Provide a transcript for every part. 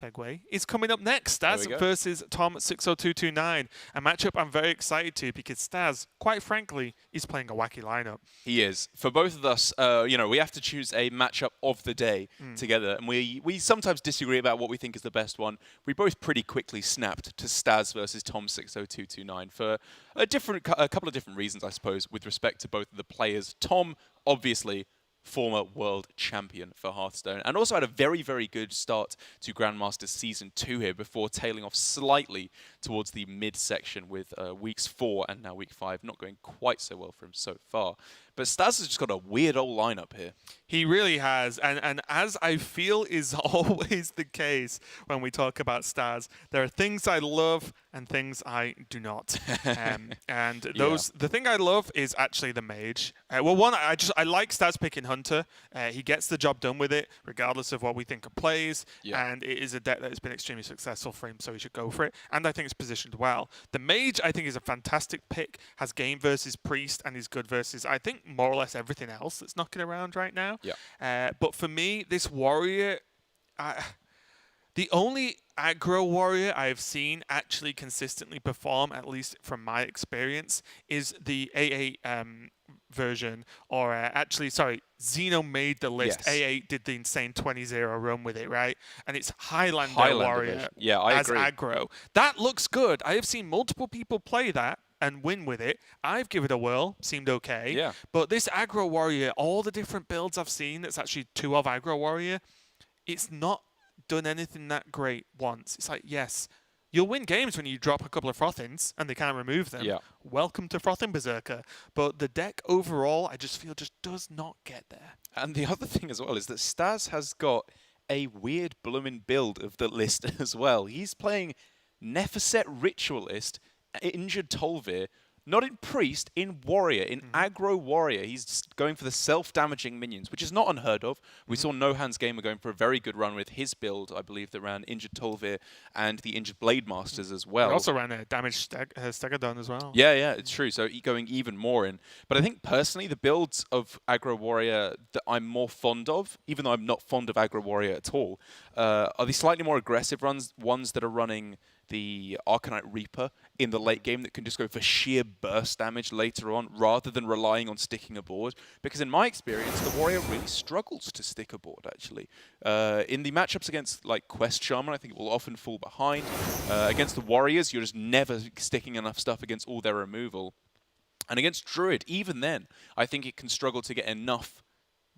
segue is coming up next. Staz versus tom60229. A matchup I'm very excited to because Staz, quite frankly, is playing a wacky lineup. He is. For both of us, we have to choose a matchup of the day together, and we sometimes disagree about what we think is the best one. We both pretty quickly snapped to Staz versus tom60229 for a couple of different reasons, I suppose, with respect to both of the players. Tom, obviously, former world champion for Hearthstone, and also had a very, very good start to Grandmasters Season 2 here before tailing off slightly towards the mid-section with weeks 4 and now week 5 not going quite so well for him so far. But Staz has just got a weird old lineup here. He really has, and as I feel is always the case when we talk about Staz, there are things I love and things I do not. The thing I love is actually the mage. Well, one, I like Staz picking Hunter. He gets the job done with it, regardless of what we think of plays, and it is a deck that has been extremely successful for him, so he should go for it. And I think it's positioned well. The mage, I think, is a fantastic pick. Has game versus priest, and is good versus, I think, more or less everything else that's knocking around right now. But for me, this warrior, the only aggro warrior I've seen actually consistently perform, at least from my experience, is the AA version, or Xeno made the list. Yes. A8 did the insane 20-0 run with it, right? And it's Highlander warrior as aggro. That looks good. I have seen multiple people play that and win with it. I've given it a whirl, seemed okay. Yeah. But this aggro warrior, all the different builds I've seen, that's actually 2 of aggro warrior, it's not done anything that great once. It's like, yes, you'll win games when you drop a couple of Frothins and they can't remove them. Welcome to Frothin Berserker. But the deck overall, I just feel just does not get there. And the other thing as well is that Staz has got a weird blooming build of the list as well. He's playing Nephset Ritualist, Injured Tolvir, not in Priest, in Warrior, in Aggro Warrior. He's going for the self-damaging minions, which is not unheard of. We saw No Hands Gamer going for a very good run with his build, I believe, that ran Injured Tolvir and the Injured Blade Masters as well. He also ran a damaged Stegodon as well. Yeah, it's true. So going even more in. But I think personally, the builds of Aggro Warrior that I'm more fond of, even though I'm not fond of Aggro Warrior at all, are the slightly more aggressive ones that are running the Arcanite Reaper in the late game that can just go for sheer burst damage later on rather than relying on sticking a board. Because in my experience, the Warrior really struggles to stick a board, actually. In the matchups against like Quest Shaman, I think it will often fall behind. Against the Warriors, you're just never sticking enough stuff against all their removal. And against Druid, even then, I think it can struggle to get enough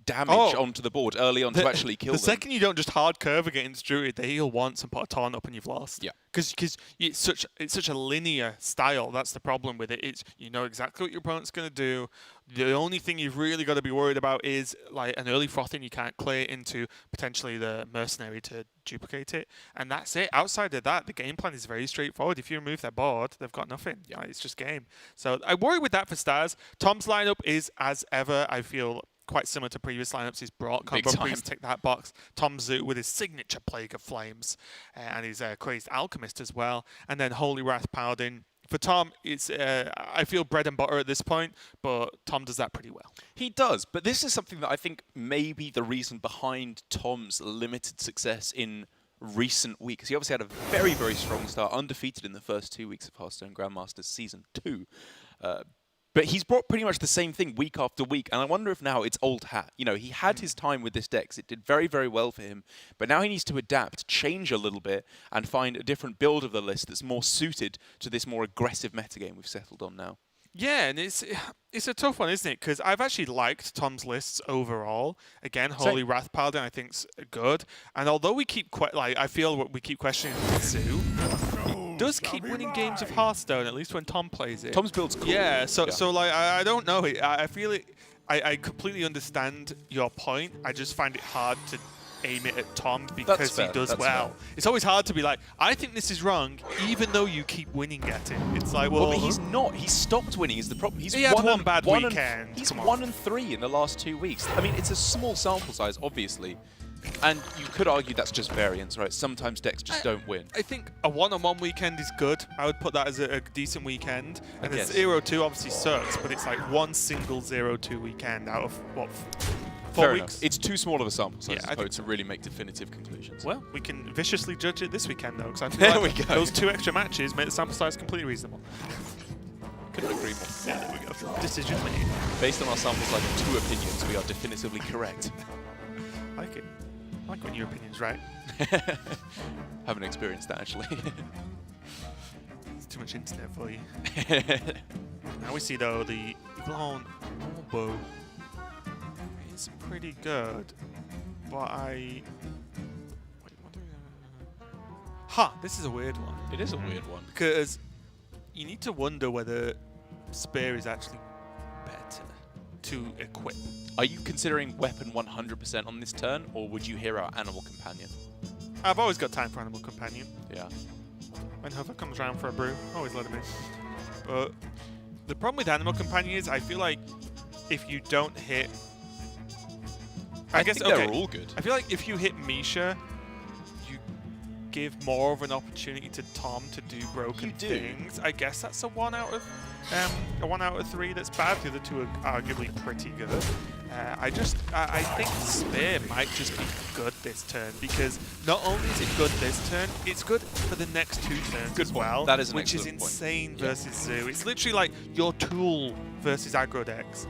damage onto the board early on to actually kill them. The second you don't just hard curve against Druid, they heal once and put a taunt up and you've lost. Yeah. Because it's such a linear style. That's the problem with it. It's, you know exactly what your opponent's going to do. The only thing you've really got to be worried about is like an early Frothing you can't clear into potentially the Mercenary to duplicate it. And that's it. Outside of that, the game plan is very straightforward. If you remove their board, they've got nothing. Yeah. It's just game. So I worry with that for Staz. Tom's lineup is, as ever, I feel, quite similar to previous lineups. He's brought Combo Priest, tick that box. Tom Zoo with his signature Plague of Flames and his Crazed Alchemist as well. And then Holy Wrath Paladin. For Tom, it's I feel bread and butter at this point, but Tom does that pretty well. He does, but this is something that I think may be the reason behind Tom's limited success in recent weeks. He obviously had a very, very strong start, undefeated in the first 2 weeks of Hearthstone Grandmasters Season 2. But he's brought pretty much the same thing week after week, and I wonder if now it's old hat. You know, he had his time with this deck, it did very, very well for him, but now he needs to adapt, change a little bit, and find a different build of the list that's more suited to this more aggressive metagame we've settled on now. Yeah, and it's a tough one, isn't it? Because I've actually liked Tom's lists overall. Again, Holy Wrath Paladin I think's good, and although we keep I feel we keep questioning Zoo, does keep winning games of Hearthstone, at least when Tom plays it. Tom's build's cool. Yeah, so like I don't know. I feel it. I completely understand your point. I just find it hard to aim it at Tom because he does well. It's always hard to be like, I think this is wrong, even though you keep winning at it. It's like, well, but he's not. He's stopped winning is the problem. He's had one bad weekend. He's 1-3 in the last 2 weeks. I mean, it's a small sample size, obviously. And you could argue that's just variance, right? Sometimes decks just don't win. I think a one-on-one weekend is good. I would put that as a decent weekend. And the 0-2 obviously sucks, but it's like one single 0-2 weekend out of, what, 4 Fair weeks. enough. It's too small of a sample size, Yeah, I I think suppose, to really make definitive conclusions. Well, we can viciously judge it this weekend, though, because I feel There like we go. those 2 extra matches make the sample size completely reasonable. Couldn't agree more. Yeah, there we go. Decision made. Based on our sample size of 2 opinions, we are definitively correct. I like it. I like when your opinion's right. Haven't experienced that, actually. It's too much internet for you. Now we see, though, the Eagle bow is pretty good, but I... This is a weird one. It is a weird one. Because you need to wonder whether Spear is actually better to equip. Are you considering weapon 100% on this turn, or would you hear out Animal Companion? I've always got time for Animal Companion. Yeah. When Hover comes around for a brew, always let him in. But the problem with Animal Companion is I feel like if you don't hit... I guess, think they're all good. I feel like if you hit Misha, you give more of an opportunity to Tom to do broken things. I guess that's a 1 out of 3 that's bad. The other 2 are arguably pretty good. I think Spear might just be good this turn, because not only is it good this turn, it's good for the next 2 turns Good as point. well, That is an which is excellent point. insane versus Zoo. It's literally like your tool versus aggro decks.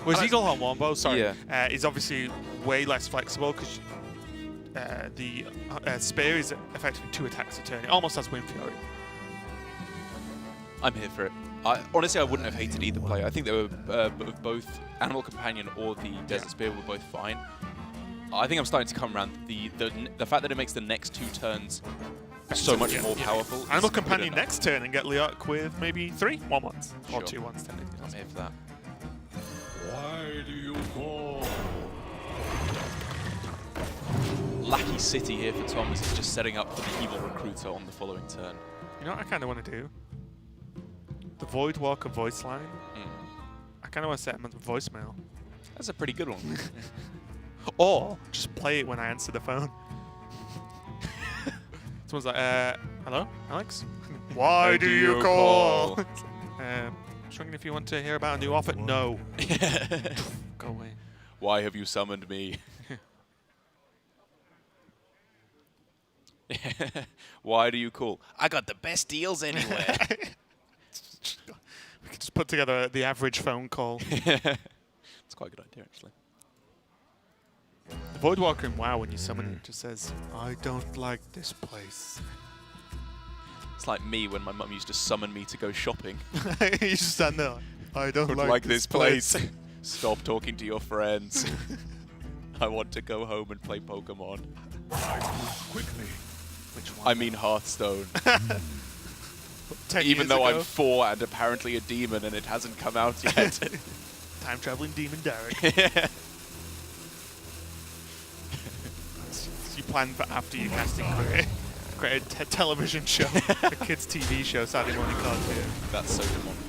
Whereas Eaglehorn Wombo, is obviously way less flexible, because the Spear is effectively 2 attacks a turn. It almost has Wind Fury. I'm here for it. Honestly, I wouldn't have hated either play. I think they were both Animal Companion or the Desert Spear were both fine. I think I'm starting to come around. The fact that it makes the next 2 turns so much more powerful. Animal Companion next turn and get Leok with maybe 3 1/1s or 2 1s technically. I'm here for that. Why do you call? Lackey City here for Tom as he's just setting up for the Evil Recruiter on the following turn. You know what I kind of want to do? The Voidwalker voice line. I kind of want to set him on the voicemail. That's a pretty good one. Or just play it when I answer the phone. Someone's like, hello, Alex? Why do you call? Just wondering if you want to hear about a new offer. No. Go away. Why have you summoned me? Why do you call? I got the best deals anywhere. We could just put together the average phone call. It's quite a good idea, actually. The Voidwalker in WoW, when you summon it, just says, I don't like this place. It's like me when my mum used to summon me to go shopping. You just stand there like, I don't like this place. Stop talking to your friends. I want to go home and play Pokemon. Quickly. Which one? I mean Hearthstone. 10 Even years though ago? I'm 4 and apparently a demon and it hasn't come out yet. Time traveling demon Derek. You plan for after your casting career. Create a television show, a kids' TV show, Saturday morning cartoon. That's so demonic.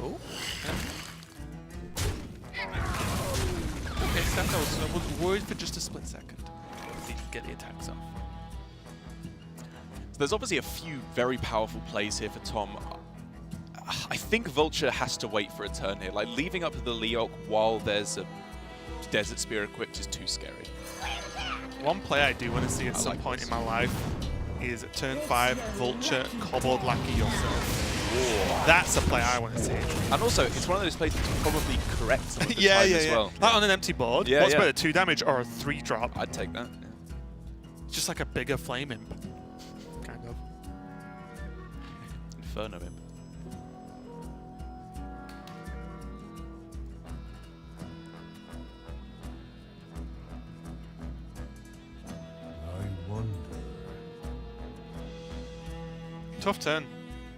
Oh. Okay, Sam, I was worried for just a split second. He could get the attacks off. So there's obviously a few very powerful plays here for Tom. I think Vulture has to wait for a turn here. Like, leaving up the Leok while there's a Desert Spear equipped is too scary. One play I do want to see at some point in my life is turn 5 Vulture Kobold Lackey yourself. Whoa. That's a play I want to see. And also, it's one of those plays that's probably correct some of the time as well. Like on an empty board. Yeah, What's yeah. better, 2 damage or a 3 drop? I'd take that. It's just like a bigger flame imp. Kind of. Inferno Imp. I wonder. Tough turn.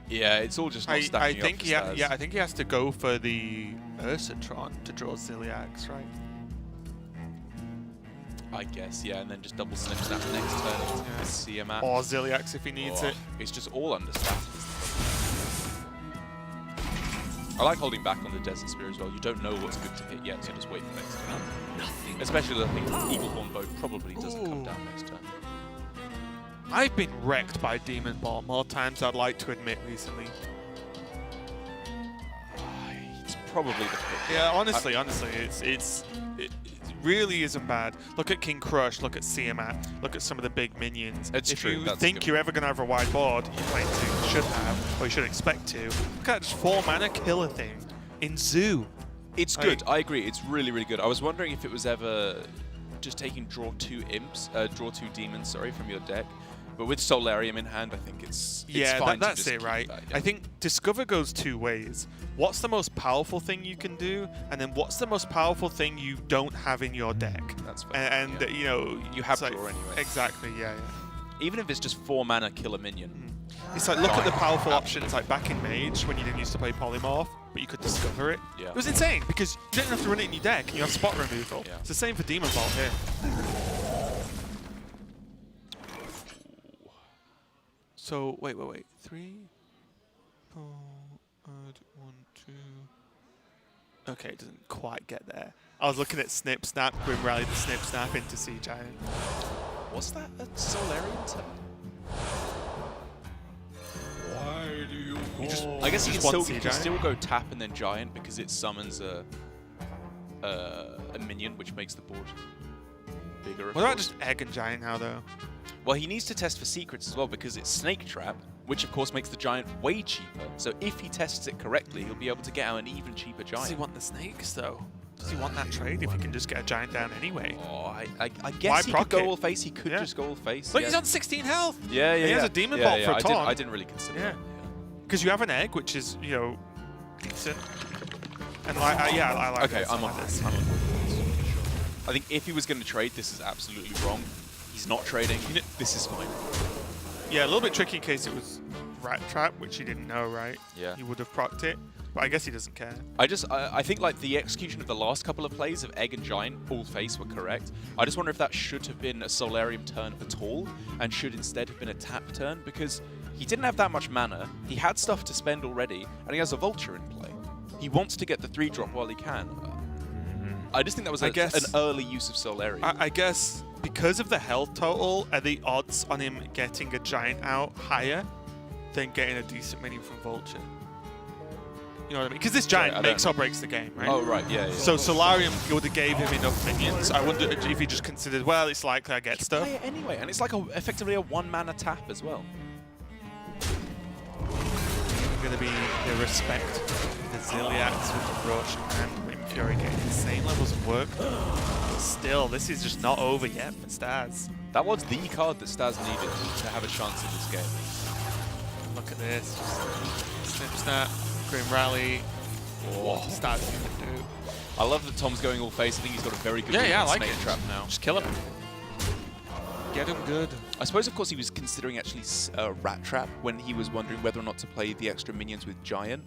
Yeah, it's all just not I stacking think up for he Staz. I think he has to go for the Ursatron to draw Ziliax, right? I guess, yeah, and then just double snip snap next turn to see him at. Or Ziliax if he needs it. It's just all understaffed. I like holding back on the Desert Spear as well. You don't know what's good to hit yet, so just wait for next turn. Especially I think Eaglehorn Bow probably doesn't come down next turn. I've been wrecked by Demon Ball more times than I'd like to admit recently. It's probably the pick. Yeah, honestly, it really isn't bad. Look at King Crush, look at Tiamat, look at some of the big minions. It's if true, you that's think good. you're ever going to have a wide board, you play 2, you should have, or you should expect to. Look at just 4 mana killer thing in Zoo. It's good. I agree. It's really, really good. I was wondering if it was ever just taking draw 2 demons, sorry, from your deck. But with Solarium in hand, I think it's fine that's to just it, right? keep that, yeah. I think Discover goes 2 ways. What's the most powerful thing you can do, and then what's the most powerful thing you don't have in your deck? That's fair. And yeah. you know, You have it's draw anyway. Exactly, yeah. Even if it's just 4 mana killer minion. It's like, look at the powerful options, like back in Mage, when you didn't used to play Polymorph, but you could discover it. Yeah. It was insane, because you didn't have to run it in your deck, and you have spot removal. Yeah. It's the same for Demon Vault here. So, wait. 3, 4, add 1, 2. Okay, it doesn't quite get there. I was looking at Snip Snap, Grim Rally the Snip Snap into Sea Giant. Was that a Solarium turn? Why do you call? I guess you Just can one still, Sea Giant? go tap and then Giant because it summons a minion, which makes the board bigger. of What about course. just Egg and Giant now, though? Well, he needs to test for secrets as well because it's Snake Trap, which of course makes the Giant way cheaper. So if he tests it correctly, he'll be able to get out an even cheaper Does he Giant. want the snakes, though? Does he want that trade if he can just get a Giant down anyway? Oh, I guess he could proc go it? all face. He could Yeah. just go all face. Look, yeah. he's on 16 health! Yeah, he has a Demon Bolt for a I taunt. didn't really consider Yeah. that. Because you have an Egg, which is, you know, decent. And like, I like Okay, this. I'm I on like this. I'm on this. I think if he was going to trade, this is absolutely wrong. He's not trading. This is fine. Yeah, a little bit tricky in case it was Rat Trap, which he didn't know, right? Yeah. He would have procced it, but I guess he doesn't care. I think like the execution of the last couple of plays of Egg and Giant full face were correct. I just wonder if that should have been a Solarium turn at all and should instead have been a tap turn because he didn't have that much mana. He had stuff to spend already, and he has a Vulture in play. He wants to get the 3-drop while he can. I just think that was an early use of Solarium. I guess because of the health total, are the odds on him getting a Giant out higher than getting a decent minion from Vulture? You know what I mean? Because this Giant I makes don't or breaks the game, right? Oh, right, yeah. So Solarium would have gave him enough minions. I wonder if he just considered, well, it's likely I get stuff. Play it anyway, and it's like effectively a 1-mana tap as well. Going to be the respect, the Ziliax with the Roach and Wind Fury getting insane levels of work. But still, this is just not over yet for Staz. That was the card that Staz needed to have a chance in this game. Look at this. Just Snip Snap, Grim Rally. What Staz can do. I love that Tom's going all face. I think he's got a very good read I on like Snake it. Trap now. Just kill him. Get him good. I suppose, of course, he was considering actually Rat Trap when he was wondering whether or not to play the extra minions with Giant.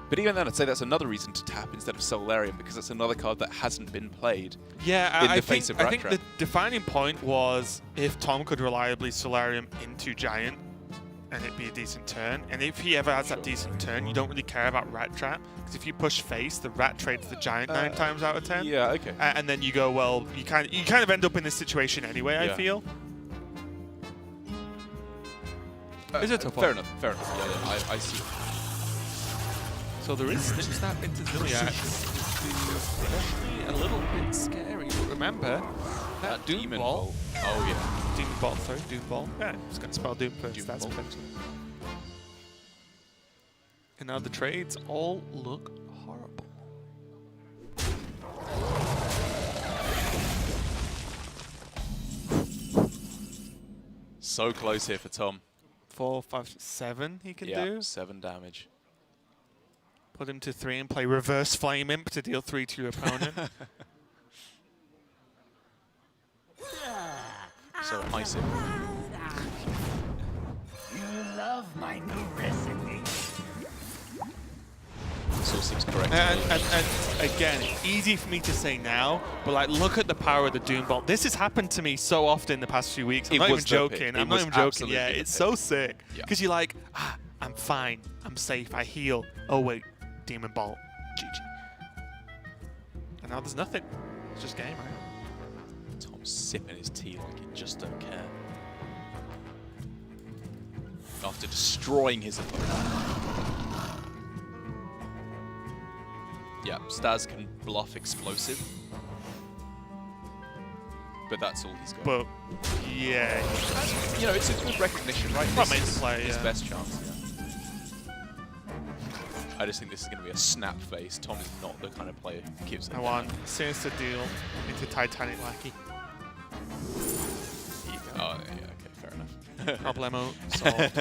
But even then, I'd say that's another reason to tap instead of Solarium because that's another card that hasn't been played. Yeah, in the I face think, of Rat I think Trap. the defining point was if Tom could reliably Solarium into Giant and it'd be a decent turn. And if he ever has that decent turn, you don't really care about Rat Trap because if you push face, the Rat trades the Giant 9 times out of 10. Yeah, okay. And then you go, well, you kind of end up in this situation anyway. I Yeah. feel. Is it tough? Fair enough. Yeah, I see. So there is Snip Snap into Ziliax. It's a little bit scary, but remember that Doom Demon Ball. Bolt. Oh, yeah. Doom Ball, sorry, Doom Ball. Yeah, I was going to spell Doom first. Doom That's Ball. potential. And now the trades all look horrible. So close here for Tom. 4, 5, 7 he can Yeah, do. 7 damage. Put him to 3 and play Reverse Flame Imp to deal 3 to your opponent. So ice it. You love my new recipe. This all seems correct. And again, easy for me to say now, but like, look at the power of the Doom Bolt. This has happened to me so often the past few weeks. I'm It not was even the joking. pick. I'm It not was even joking. absolutely Yeah, the it's pick. so sick. Yeah. Because you're like, I'm fine. I'm safe. I heal. Oh, wait. Demon Bolt. GG. And now there's nothing. It's just game, right? Tom's sipping his tea like he just don't care. After destroying his opponent. Yeah, Staz can bluff explosive. But that's all he's got. But yeah, You know, it's a good recognition, right? Well, This made to is play, his yeah. best chance. Yeah. I just think this is going to be a snap face. Tom is not the kind of player who gives it. I want Sinister Deal into Titanic Lackey. Oh, yeah, okay, fair enough. Problemo solved.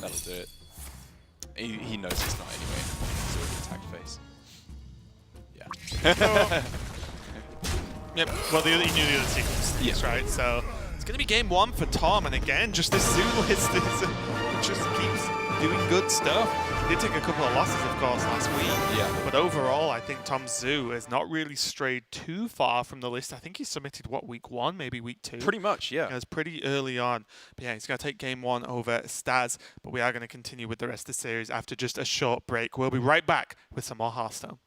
That'll do it. He knows it's not anyway. So it's attack face. Yeah. Yep. Well, he knew the other sequence, right? So it's going to be game 1 for Tom, and again, just this Zoo list just keeps doing good stuff. He did take a couple of losses, of course, last week. Yeah. But overall, I think Tom Zoo has not really strayed too far from the list. I think he submitted, what, week 1, maybe week 2? Pretty much, yeah. It was pretty early on. But yeah, he's going to take game 1 over Staz. But we are going to continue with the rest of the series after just a short break. We'll be right back with some more Hearthstone.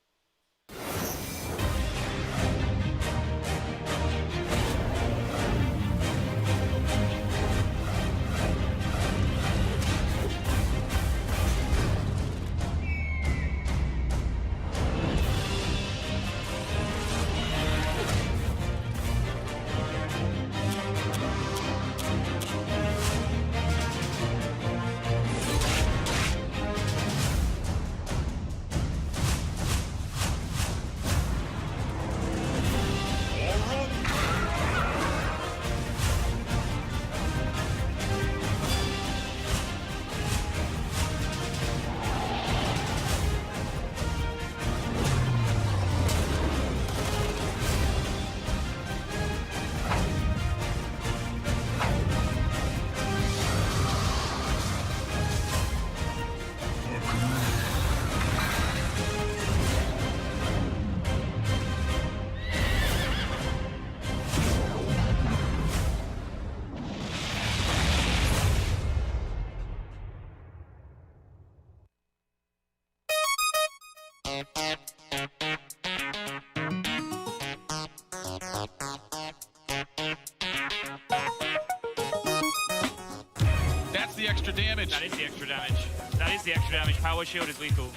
That's the extra damage. That is the extra damage. That is the extra damage. Power shield is lethal.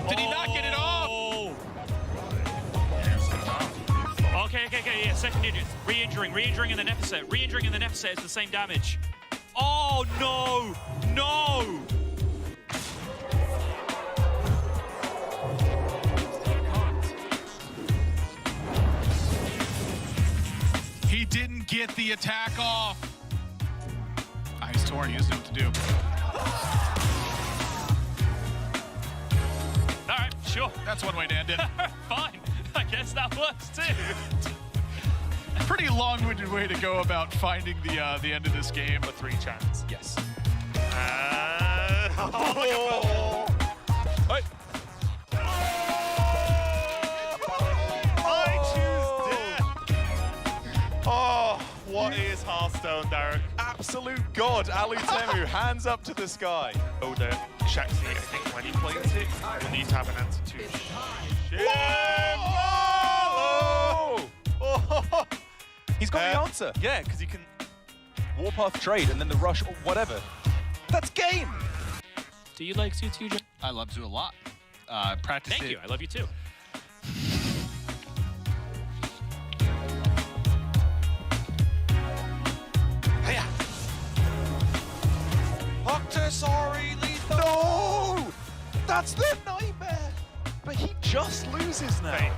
Did he not get it off? Okay, yeah. Second digits. Re-injuring in the next set. Re-injuring in the next set is the same damage. Oh, no! No! He didn't get the attack off. He's torn. He doesn't know what to do. All right, sure. That's one way to end it. Fine. I guess that works too. Pretty long-winded way to go about finding the end of this game. For 3 chance. Yes. Oh! Hey. I choose death! Oh, what is Hearthstone, Derek? Absolute god, Alutemu, hands up to the sky. Oda checks it, I think, when he plays it. We'll need to have an answer to shit. Oh! He's got the answer. Yeah, because you can... Warpath trade and then the rush or whatever. That's game! Do you like Zoo too, John? I love Zoo a lot. Practice Thank it. you. I love you too. Hiya! Octosari lethal! No! That's the nightmare! But he just loses now.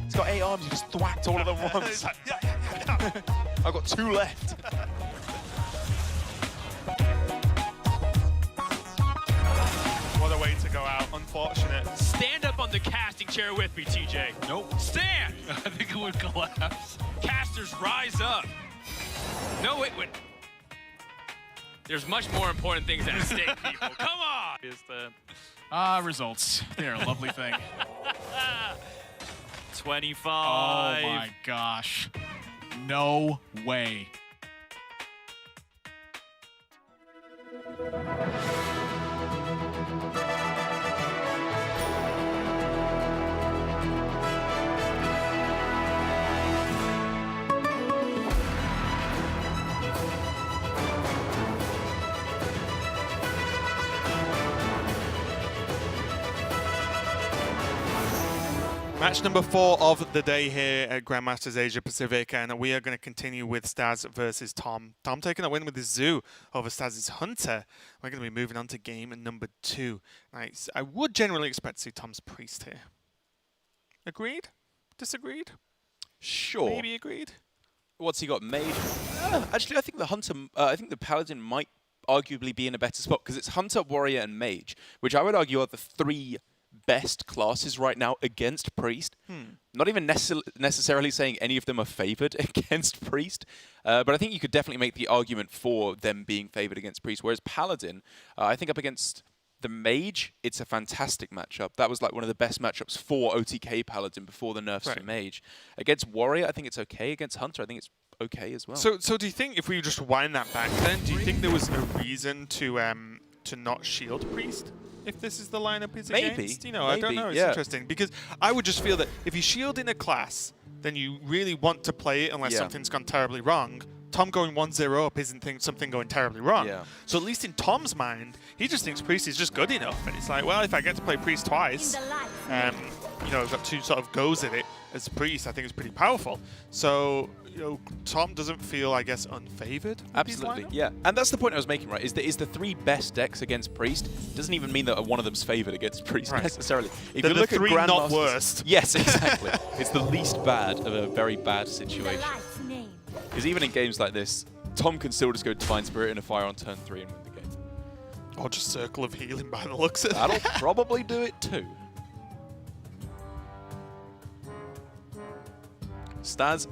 He's got 8 arms, he just thwacked all of them once. I've got 2 left. What a way to go out. Unfortunate. Stand up on the casting chair with me, TJ. Nope. Stand! I think it would collapse. Casters, rise up. No, wait. There's much more important things at stake, people. Come on! Is the Results. They're a lovely thing. 25. Oh my gosh. No way. Match number 4 of the day here at Grandmasters Asia Pacific, and we are going to continue with Staz versus Tom. Tom taking a win with his Zoo over Staz's Hunter. We're going to be moving on to game number 2. Nice. I would generally expect to see Tom's Priest here. Agreed? Disagreed? Sure. Maybe agreed? What's he got? Mage? Actually, I think the Hunter, I think the Paladin might arguably be in a better spot because it's Hunter, Warrior, and Mage, which I would argue are the 3 best classes right now against Priest. Not even necessarily saying any of them are favored against Priest, but I think you could definitely make the argument for them being favored against Priest. Whereas Paladin, I think up against the Mage, it's a fantastic matchup. That was like one of the best matchups for OTK Paladin before the nerfs to Mage. Against Warrior, I think it's okay. Against Hunter, I think it's okay as well. So do you think, if we just wind that back then, do you think there was a reason to not shield Priest? If this is the lineup he's against? You know, I don't know. It's interesting. Because I would just feel that if you shield in a class, then you really want to play it unless something's gone terribly wrong. Tom going 1-0 up isn't something going terribly wrong. So at least in Tom's mind, he just thinks Priest is just good enough. And it's like, well, if I get to play Priest twice, you know, I've got 2 sort of goes at it as Priest, I think it's pretty powerful. So, you know, Tom doesn't feel, I guess, unfavored. Absolutely, yeah. And that's the point I was making, right? Is the 3 best decks against Priest doesn't even mean that one of them's favored against Priest necessarily. If you look at the 3 not worst. Yes, exactly. It's the least bad of a very bad situation. Because even in games like this, Tom can still just go Divine Spirit in a fire on turn 3 and win the game. Or just Circle of Healing by the looks of it. That'll probably do it too. Staz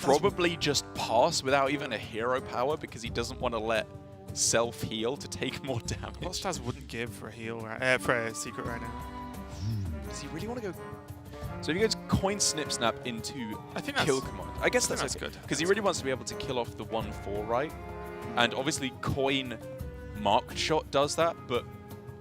probably just pass without even a hero power because he doesn't want to let self-heal to take more damage. What Staz wouldn't give for a heal, for a secret right now? Does he really want to go? So if he goes Coin Snip Snap into Kill Command, I guess that's good. Because he really wants to be able to kill off the 1/4, right? And obviously Coin Marked Shot does that, but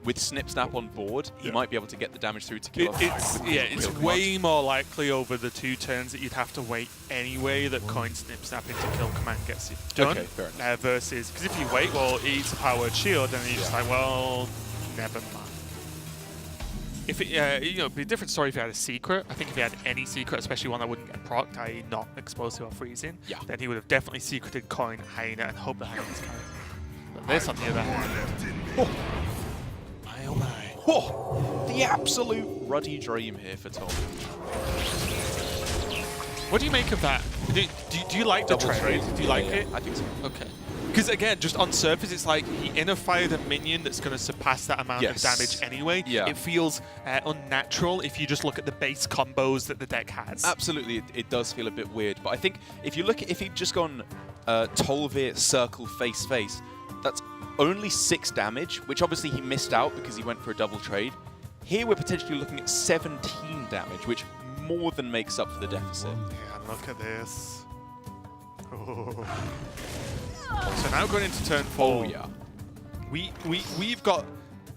with Snip Snap on board, he might be able to get the damage through to kill off. It's way more likely over the 2 turns that you'd have to wait anyway that Coin Snip Snap into Kill Command gets it done. Okay, fair enough. Versus, because if you wait, well, it eats a powered shield, and you're just like, well, never mind. If it, you know, it'd be a different story if you had a secret. I think if you had any secret, especially one that wouldn't get procced, i.e. not explosive or freezing, then he would have definitely secreted Coin Hyena and hope the Hyena's coming. But this, on the other hand, oh my. Oh, the absolute ruddy dream here for Tom. What do you make of that? Do you like the trade? Do you like it? I think so. Okay. Because again, just on surface, it's like he inner fired a minion that's going to surpass that amount of damage anyway. It feels unnatural if you just look at the base combos that the deck has. Absolutely, it does feel a bit weird. But I think if you look at, if he'd just gone Tolvir Circle Face, that's only 6 damage, which obviously he missed out because he went for a double trade. Here we're potentially looking at 17 damage, which more than makes up for the deficit. Yeah, look at this. Oh. So now going into turn 4. Oh yeah. We've got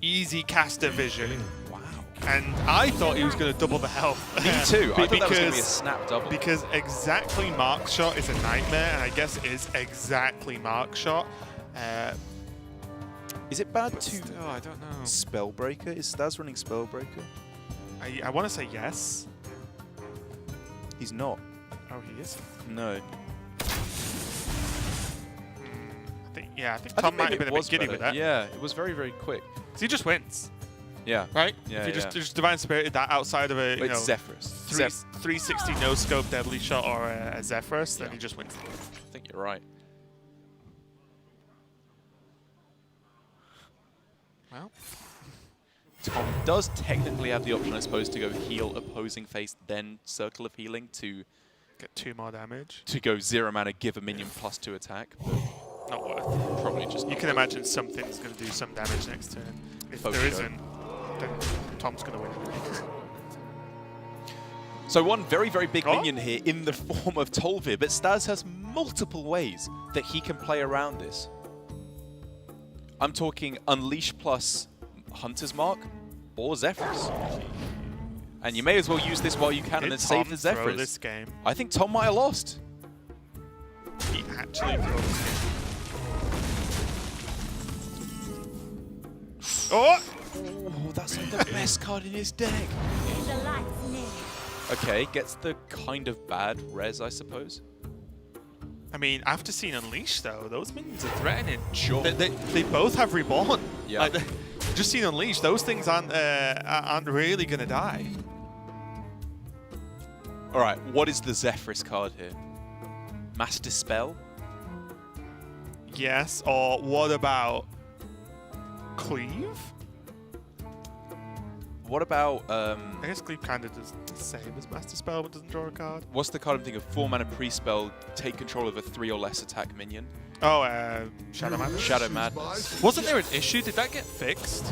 easy caster vision. Wow. And I thought he was going to double the health. Me too. I thought that was going to be a snap double. Because exactly Mark Shot is a nightmare, and I guess it is exactly Mark Shot. Is it bad to I don't know. Spellbreaker? Is Staz running Spellbreaker? I want to say yes. He's not. Oh, he is? No. I think Tom might have been a bit giddy with that. Yeah, it was very, very quick. So he just wins. Yeah. Right? Yeah, if you just Divine Spirited that outside of a Zephyrus. 360 no-scope Deadly Shot or a Zephyrus, then he just wins. I think you're right. Well, Tom does technically have the option, I suppose, to go heal opposing face, then Circle of Healing to get 2 more damage. To go 0 mana, give a minion +2 attack. But not worth. Probably just. You can imagine something's going to do some damage next turn. If there isn't, then Tom's going to win. So one very, very big minion here in the form of Tolvir, but Staz has multiple ways that he can play around this. I'm talking Unleash plus Hunter's Mark or Zephyrus. And you may as well use this while you can and then save the Zephyrus. Throw this game? I think Tom might have lost. He actually throws this game. Oh! Oh, that's like the best card in his deck. The light's near. Okay, gets the kind of bad res, I suppose. I mean, after seeing Unleash, though, those minions are threatening. Sure. They both have Reborn. Yeah. Like, just seeing Unleash, those things aren't really going to die. All right, what is the Zephrys card here? Mass Dispel? Yes, or what about Cleave? What about, I guess Cleave kind of does the same as Master Spell, but doesn't draw a card. what's the card I'm thinking of? 4 mana pre-spell, take control of a 3 or less attack minion. Oh, Shadow Madness? Shadow Madness. Wasn't there an issue? Did that get fixed?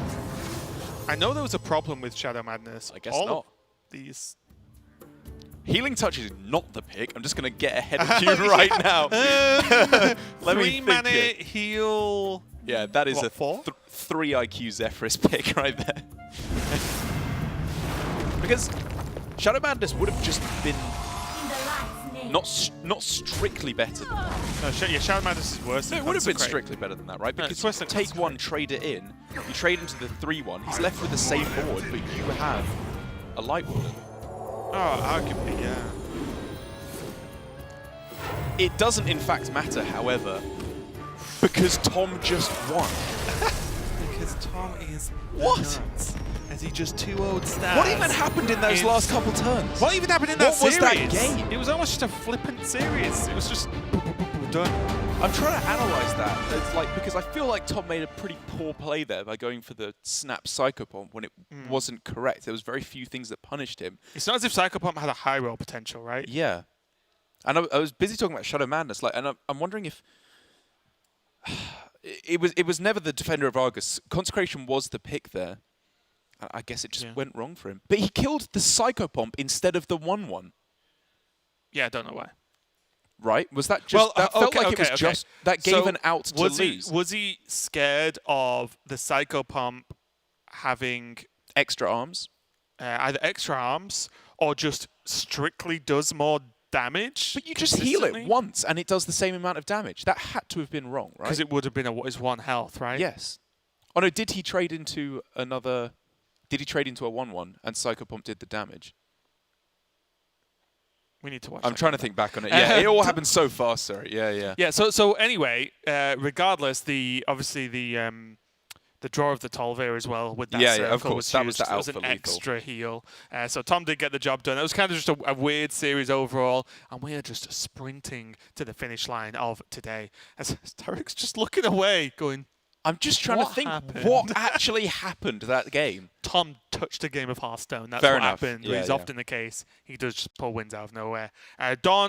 I know there was a problem with Shadow Madness. I guess All not. of these. Healing Touch is not the pick. I'm just going to get ahead of you right now. Let me 3 think mana here. heal. Yeah, that is What, a 4? 3 IQ Zephrys pick right there. Because Shadow Madness would have just been not strictly better than that. No, yeah, Shadow Madness is worse. No, than it would have been Consecrate. strictly better than that, right? No, Because it's worse than take Consecrate. one, trade it in, you trade into the 3-1, he's left with the same board, but you have a Light Warden. Oh, arguably, yeah. It doesn't in fact matter, however, because Tom just won. Because Tom is What? nuts. As he just 2-0'd Staz. What even happened in those last couple turns? What even happened in that What was series? that game? It was almost just a flippant series. It was just done. I'm trying to analyze that. It's like, because I feel like Tom made a pretty poor play there by going for the snap Psychopomp when it wasn't correct. There was very few things that punished him. It's not as if Psychopomp had a high roll potential, right? Yeah. And I was busy talking about Shadow Madness, like, and I'm wondering if it was never the Defender of Argus. Consecration was the pick there. I guess it just went wrong for him. But he killed the Psychopomp instead of the 1/1. Yeah, I don't know why. Right? Was that just that felt like it was just that gave So an out to lose. Was he scared of the Psychopomp having Extra arms? either extra arms or just strictly does more damage? But you just heal it once and it does the same amount of damage. That had to have been wrong, right? Because it would have been his 1 health, right? Yes. Oh no, did he trade into another... Did he trade into a 1/1 and Psychopomp did the damage? We need to watch. I'm trying to think back on it. Yeah, it all happened so fast, sorry. Yeah. Yeah. So anyway, regardless, obviously the draw of the Tolvair as well with that circle of course. was That huge. was the It was alpha an lethal. extra heal. So Tom did get the job done. It was kind of just a weird series overall, and we are just sprinting to the finish line of today. As Tarek's just looking away, going, I'm just trying to think what actually happened that game. Tom touched a game of Hearthstone. That's Fair what enough. happened. Yeah, It's yeah. often the case. He does just pull wins out of nowhere. Dawn